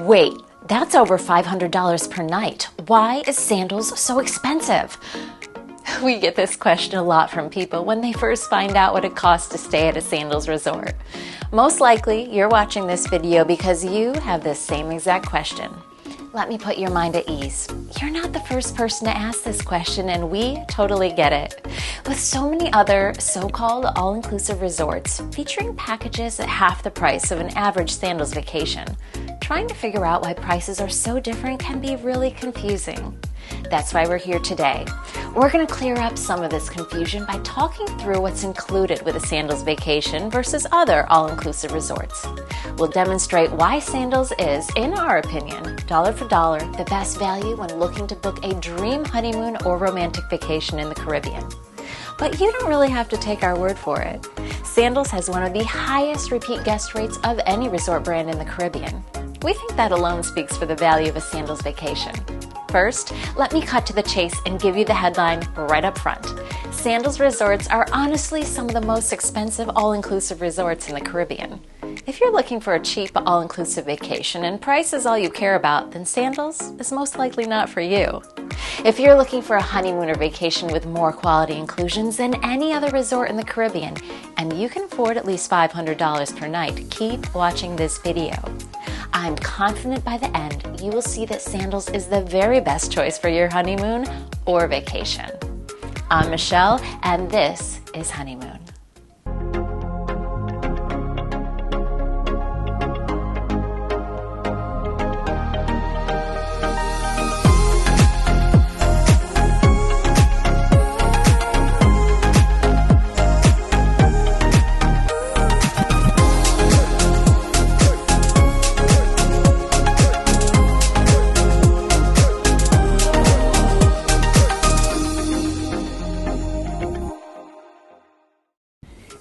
Wait, that's over $500 per night. Why is Sandals so expensive? We get this question a lot from people when they first find out what it costs to stay at a Sandals resort. Most likely, you're watching this video because you have this same exact question. Let me put your mind at ease. You're not the first person to ask this question, and we totally get it. With so many other so-called all-inclusive resorts featuring packages at half the price of an average Sandals vacation, trying to figure out why prices are so different can be really confusing. That's why we're here today. We're going to clear up some of this confusion by talking through what's included with a Sandals vacation versus other all-inclusive resorts. We'll demonstrate why Sandals is, in our opinion, dollar for dollar, the best value when looking to book a dream honeymoon or romantic vacation in the Caribbean. But you don't really have to take our word for it. Sandals has one of the highest repeat guest rates of any resort brand in the Caribbean. We think that alone speaks for the value of a Sandals vacation. First, let me cut to the chase and give you the headline right up front. Sandals resorts are honestly some of the most expensive all-inclusive resorts in the Caribbean. If you're looking for a cheap all-inclusive vacation and price is all you care about, then Sandals is most likely not for you. If you're looking for a honeymoon or vacation with more quality inclusions than any other resort in the Caribbean, and you can afford at least $500 per night, keep watching this video. I'm confident by the end you will see that Sandals is the very best choice for your honeymoon or vacation. I'm Michelle, and this is Honeymoon.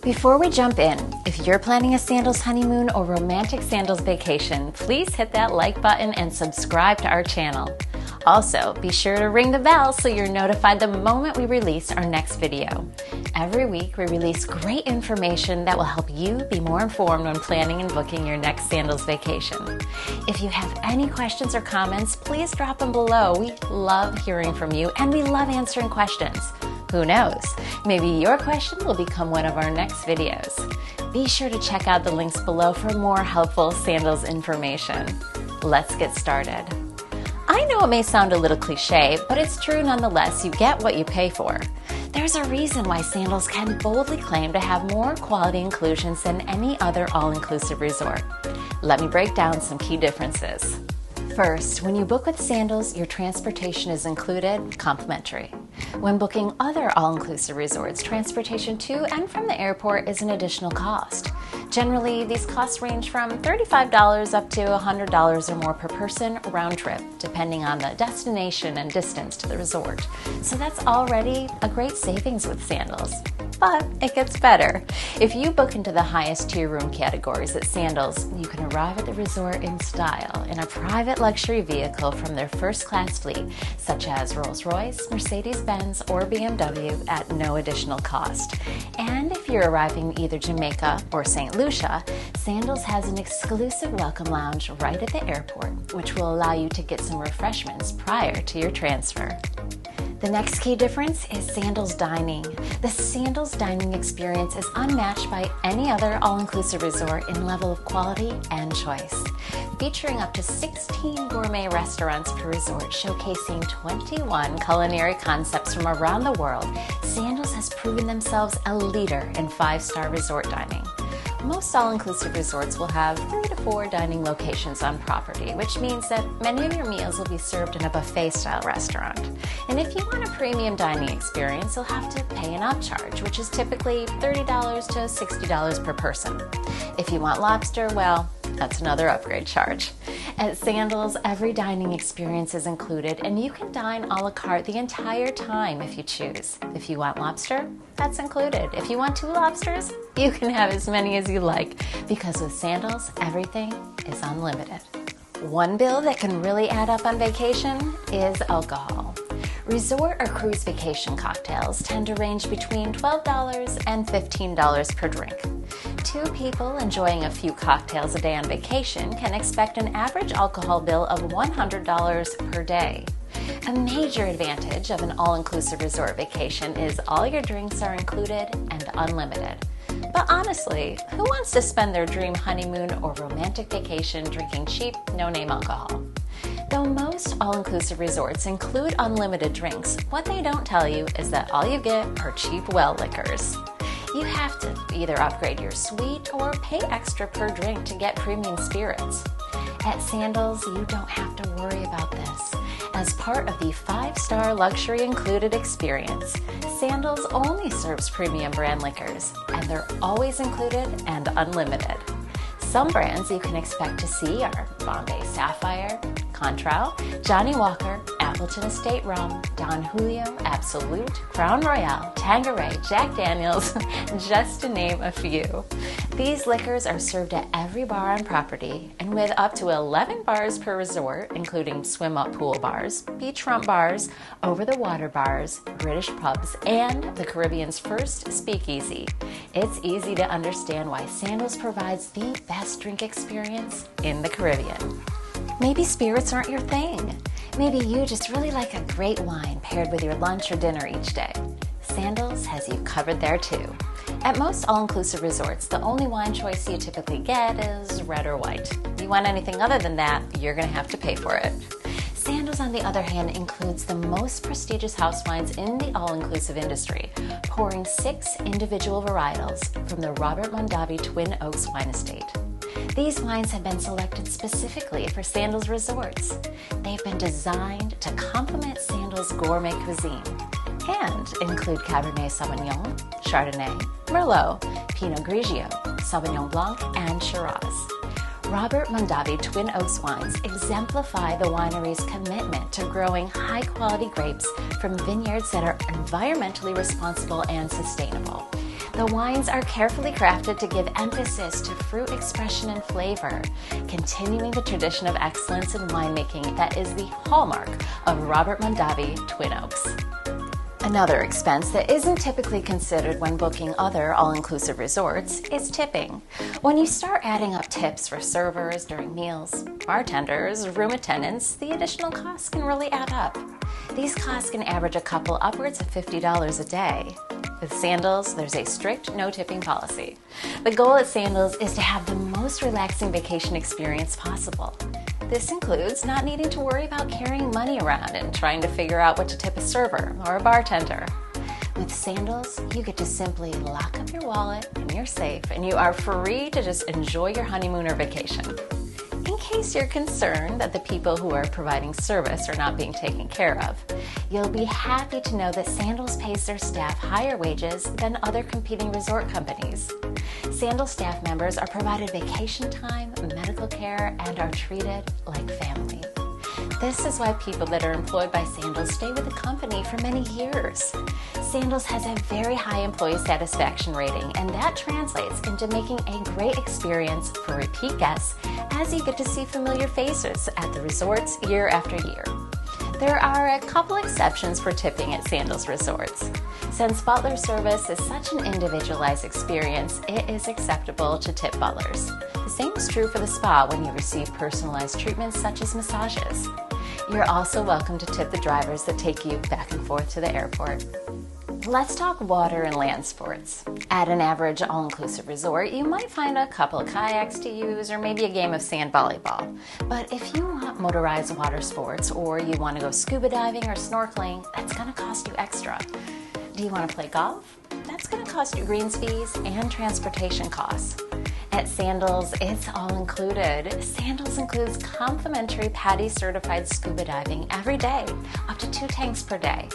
Before we jump in, if you're planning a Sandals honeymoon or romantic Sandals vacation, please hit that like button and subscribe to our channel. Also, be sure to ring the bell so you're notified the moment we release our next video. Every week, we release great information that will help you be more informed when planning and booking your next Sandals vacation. If you have any questions or comments, please drop them below. We love hearing from you, and we love answering questions. Who knows? Maybe your question will become one of our next videos. Be sure to check out the links below for more helpful Sandals information. Let's get started. I know it may sound a little cliche, but it's true nonetheless. You get what you pay for. There's a reason why Sandals can boldly claim to have more quality inclusions than any other all-inclusive resort. Let me break down some key differences. First, when you book with Sandals, your transportation is included, complimentary. When booking other all-inclusive resorts, transportation to and from the airport is an additional cost. Generally, these costs range from $35 up to $100 or more per person round trip, depending on the destination and distance to the resort. So that's already a great savings with Sandals. But it gets better. If you book into the highest tier room categories at Sandals, you can arrive at the resort in style in a private luxury vehicle from their first-class fleet, such as Rolls-Royce, Mercedes-Benz, or BMW at no additional cost. And if you're arriving in either Jamaica or St. Lucia, Sandals has an exclusive welcome lounge right at the airport, which will allow you to get some refreshments prior to your transfer. The next key difference is Sandals dining. The Sandals dining experience is unmatched by any other all-inclusive resort in level of quality and choice. Featuring up to 16 gourmet restaurants per resort, showcasing 21 culinary concepts from around the world, Sandals has proven themselves a leader in 5-star resort dining. Most all-inclusive resorts will have 3 to 4 dining locations on property, which means that many of your meals will be served in a buffet-style restaurant. And if you want a premium dining experience, you'll have to pay an upcharge, which is typically $30 to $60 per person. If you want lobster, well, that's another upgrade charge. At Sandals, every dining experience is included, and you can dine a la carte the entire time if you choose. If you want lobster, that's included. If you want 2 lobsters, you can have as many as you like, because with Sandals, everything is unlimited. One bill that can really add up on vacation is alcohol. Resort or cruise vacation cocktails tend to range between $12 and $15 per drink. Two people enjoying a few cocktails a day on vacation can expect an average alcohol bill of $100 per day. A major advantage of an all-inclusive resort vacation is all your drinks are included and unlimited. But honestly, who wants to spend their dream honeymoon or romantic vacation drinking cheap, no-name alcohol? Though most all-inclusive resorts include unlimited drinks, what they don't tell you is that all you get are cheap well liquors. You have to either upgrade your suite or pay extra per drink to get premium spirits. At Sandals, you don't have to worry about this. As part of the 5-star luxury included experience, Sandals only serves premium brand liquors, and they're always included and unlimited. Some brands you can expect to see are Bombay Sapphire, Contral, Johnny Walker, Appleton Estate Rum, Don Julio, Absolute, Crown Royale, Tanqueray, Jack Daniels, just to name a few. These liquors are served at every bar on property, and with up to 11 bars per resort, including swim-up pool bars, beachfront bars, over-the-water bars, British pubs, and the Caribbean's first speakeasy, it's easy to understand why Sandals provides the best drink experience in the Caribbean. Maybe spirits aren't your thing. Maybe you just really like a great wine paired with your lunch or dinner each day. Sandals has you covered there too. At most all-inclusive resorts, the only wine choice you typically get is red or white. You want anything other than that, you're going to have to pay for it. Sandals, on the other hand, includes the most prestigious house wines in the all-inclusive industry, pouring 6 individual varietals from the Robert Mondavi Twin Oaks Wine Estate. These wines have been selected specifically for Sandals resorts. They've been designed to complement Sandals gourmet cuisine and include Cabernet Sauvignon, Chardonnay, Merlot, Pinot Grigio, Sauvignon Blanc, and Shiraz. Robert Mondavi Twin Oaks wines exemplify the winery's commitment to growing high-quality grapes from vineyards that are environmentally responsible and sustainable. The wines are carefully crafted to give emphasis to fruit expression and flavor, continuing the tradition of excellence in winemaking that is the hallmark of Robert Mondavi Twin Oaks. Another expense that isn't typically considered when booking other all-inclusive resorts is tipping. When you start adding up tips for servers during meals, bartenders, room attendants, the additional costs can really add up. These costs can average a couple upwards of $50 a day. With Sandals, there's a strict no-tipping policy. The goal at Sandals is to have the most relaxing vacation experience possible. This includes not needing to worry about carrying money around and trying to figure out what to tip a server or a bartender. With Sandals, you get to simply lock up your wallet in your safe and you are free to just enjoy your honeymoon or vacation. In case you're concerned that the people who are providing service are not being taken care of, you'll be happy to know that Sandals pays their staff higher wages than other competing resort companies. Sandals staff members are provided vacation time, medical care, and are treated like family. This is why people that are employed by Sandals stay with the company for many years. Sandals has a very high employee satisfaction rating, and that translates into making a great experience for repeat guests as you get to see familiar faces at the resorts year after year. There are a couple exceptions for tipping at Sandals resorts. Since butler service is such an individualized experience, it is acceptable to tip butlers. The same is true for the spa when you receive personalized treatments such as massages. You're also welcome to tip the drivers that take you back and forth to the airport. Let's talk water and land sports. At an average all-inclusive resort, you might find a couple of kayaks to use or maybe a game of sand volleyball. But if you want motorized water sports or you want to go scuba diving or snorkeling, that's going to cost you extra. Do you want to play golf? That's going to cost you greens fees and transportation costs. At Sandals, it's all included. Sandals includes complimentary PADI certified scuba diving every day, up to 2 tanks per day.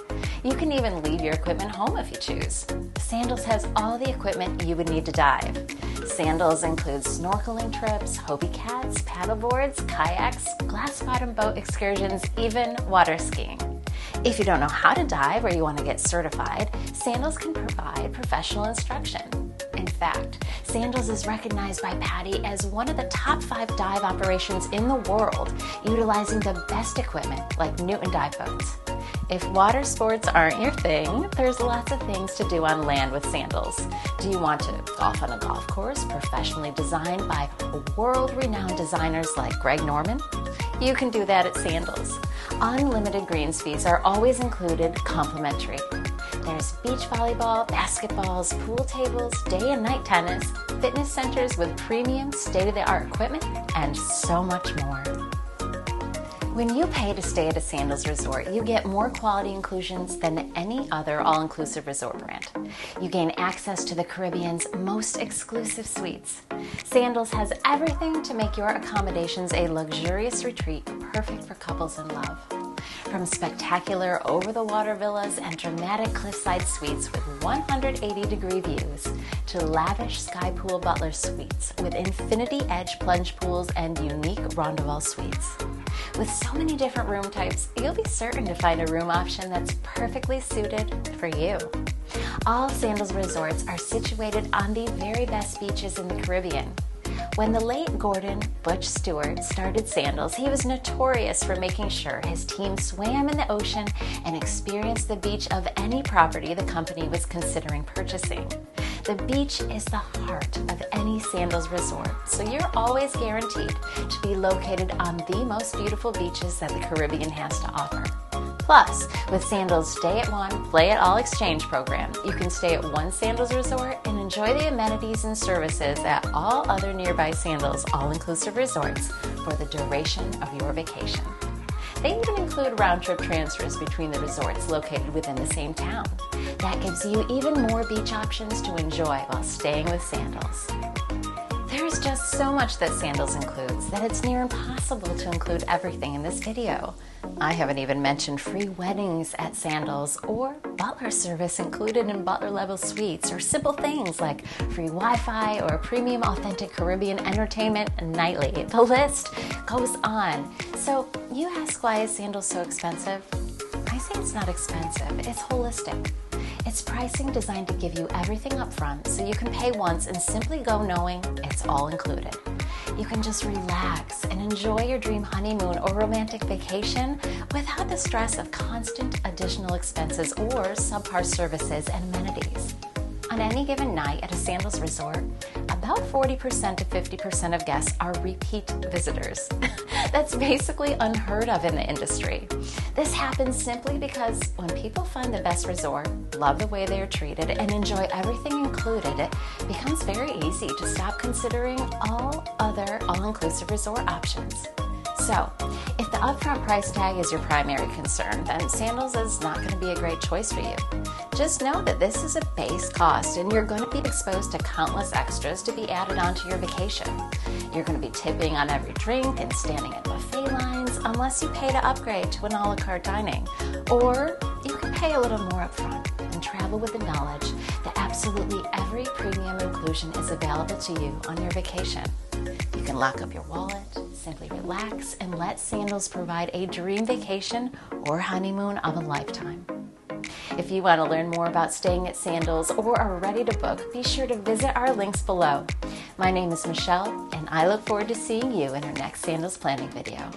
You can even leave your equipment home if you choose. Sandals has all the equipment you would need to dive. Sandals includes snorkeling trips, Hobie cats, paddleboards, kayaks, glass bottom boat excursions, even water skiing. If you don't know how to dive or you want to get certified, Sandals can provide professional instruction. In fact, Sandals is recognized by PADI as one of the top 5 dive operations in the world, utilizing the best equipment like Newton dive boats. If water sports aren't your thing, there's lots of things to do on land with Sandals. Do you want to golf on a golf course professionally designed by world-renowned designers like Greg Norman? You can do that at Sandals. Unlimited greens fees are always included, complimentary. There's beach volleyball, basketballs, pool tables, day and night tennis, fitness centers with premium state-of-the-art equipment, and so much more. When you pay to stay at a Sandals resort, you get more quality inclusions than any other all-inclusive resort brand. You gain access to the Caribbean's most exclusive suites. Sandals has everything to make your accommodations a luxurious retreat perfect for couples in love. From spectacular over-the-water villas and dramatic cliffside suites with 180-degree views to lavish sky pool butler suites with infinity edge plunge pools and unique rondeau suites. With so many different room types, you'll be certain to find a room option that's perfectly suited for you. All Sandals resorts are situated on the very best beaches in the Caribbean. When the late Gordon Butch Stewart started Sandals, he was notorious for making sure his team swam in the ocean and experienced the beach of any property the company was considering purchasing. The beach is the heart of any Sandals resort, so you're always guaranteed to be located on the most beautiful beaches that the Caribbean has to offer. Plus, with Sandals' Stay at One, Play at All exchange program, you can stay at one Sandals resort and enjoy the amenities and services at all other nearby Sandals all-inclusive resorts for the duration of your vacation. They even include round-trip transfers between the resorts located within the same town. That gives you even more beach options to enjoy while staying with Sandals. There's just so much that Sandals includes that it's near impossible to include everything in this video. I haven't even mentioned free weddings at Sandals or butler service included in butler level suites, or simple things like free Wi-Fi or premium authentic Caribbean entertainment nightly. The list goes on. So you ask, why is Sandals so expensive? I say it's not expensive, it's holistic. It's pricing designed to give you everything up front so you can pay once and simply go knowing it's all included. You can just relax and enjoy your dream honeymoon or romantic vacation without the stress of constant additional expenses or subpar services and amenities. On any given night at a Sandals resort, about 40% to 50% of guests are repeat visitors. That's basically unheard of in the industry. This happens simply because when people find the best resort, love the way they are treated, and enjoy everything included, it becomes very easy to stop considering all other all-inclusive resort options. So, if the upfront price tag is your primary concern, then Sandals is not going to be a great choice for you. Just know that this is a base cost and you're going to be exposed to countless extras to be added onto your vacation. You're going to be tipping on every drink and standing at buffet lines unless you pay to upgrade to an a la carte dining. Or you can pay a little more upfront and travel with the knowledge that absolutely every premium inclusion is available to you on your vacation. You can lock up your wallet, simply relax, and let Sandals provide a dream vacation or honeymoon of a lifetime. If you want to learn more about staying at Sandals or are ready to book, be sure to visit our links below. My name is Michelle, and I look forward to seeing you in our next Sandals planning video.